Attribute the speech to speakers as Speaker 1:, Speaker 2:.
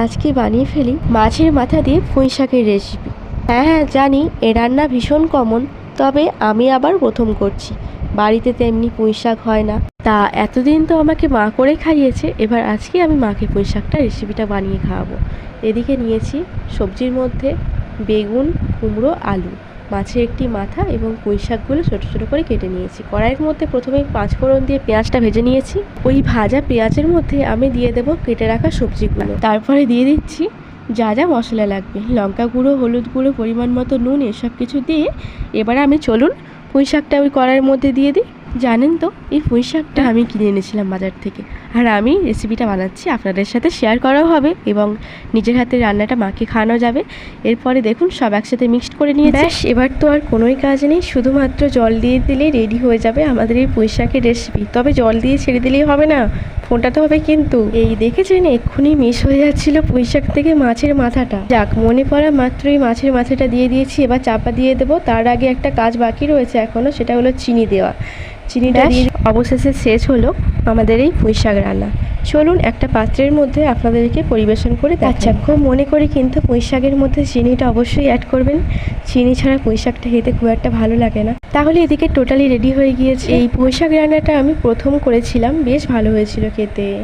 Speaker 1: আজকে বানিয়ে ফেলি মাছের মাথা দিয়ে পুঁই শাকের রেসিপি। হ্যাঁ জানি এ রান্না ভীষণ কমন, তবে আমি আবার প্রথম করছি। বাড়িতে তেমনি পুঁই শাক হয় না, তা এতদিন তো আমাকে মা করে খাইয়েছে, এবার আজকে আমি মাকে পুঁই শাকটা রেসিপিটা বানিয়ে খাওয়াবো। এদিকে নিয়েছি সবজির মধ্যে বেগুন, কুমড়ো, আলু, মাছের একটি মাথা এবং পুঁই শাকগুলো ছোটো ছোটো করে কেটে নিয়েছি। কড়াইয়ের মধ্যে প্রথমে 5 ফোড়ন দিয়ে পেঁয়াজটা ভেজে নিয়েছি। ওই ভাজা পেঁয়াজের মধ্যে আমি দিয়ে দেবো কেটে রাখা সবজিগুলো, তারপরে দিয়ে দিচ্ছি যা যা মশলা লাগবে, লঙ্কা গুঁড়ো, হলুদ গুঁড়ো, পরিমাণ মতো নুন, এসব কিছু দিয়ে এবারে আমি চলুন পুঁই শাকটা ওই কড়াইয়ের মধ্যে দিয়ে দিই। জানেন তো এই পুঁই শাকটা আমি কিনে এনেছিলাম বাজার থেকে, আর আমি রেসিপিটা বানাচ্ছি, আপনাদের সাথে শেয়ার করাও হবে এবং নিজের হাতে রান্নাটা মাকে খাওয়ানো যাবে। এরপরে দেখুন সব একসাথে মিক্সড করে নিয়ে ব্যাস, এবার তো আর কোনোই কাজ নেই, শুধুমাত্র জল দিয়ে দিলেই রেডি হয়ে যাবে আমাদের এই পুঁই শাকের রেসিপি। তবে জল দিয়ে ছেড়ে দিলেই হবে না, ফোটাতে হবে কিন্তু। এই দেখেছেন এক্ষুনি মিস হয়ে যাচ্ছিল পুঁই শাক থেকে মাছের মাথাটা। যাক, মনে পড়া মাত্রই মাছের মাথাটা দিয়ে দিয়েছি, এবার চাপা দিয়ে দেবো। তার আগে একটা কাজ বাকি রয়েছে এখনও, সেটা হলো চিনি দেওয়া। চিনিটা দিয়ে অবশেষে শেষ হলো আমাদের এই পুঁই শাক রান্না। চলুন একটা পাত্রের মধ্যে আপনাদেরকে পরিবেশন করে দেখাচ্ছি। খুব মনে করি কিন্তু পুঁই শাকের মধ্যে চিনিটা অবশ্যই অ্যাড করবেন, চিনি ছাড়া পুঁই শাকটা খেতে খুব একটা ভালো লাগে না। তাহলে এদিকে টোটালি রেডি হয়ে গিয়েছে। এই পুঁই শাক রান্নাটা আমি প্রথম করেছিলাম, বেশ ভালো হয়েছিল খেতে।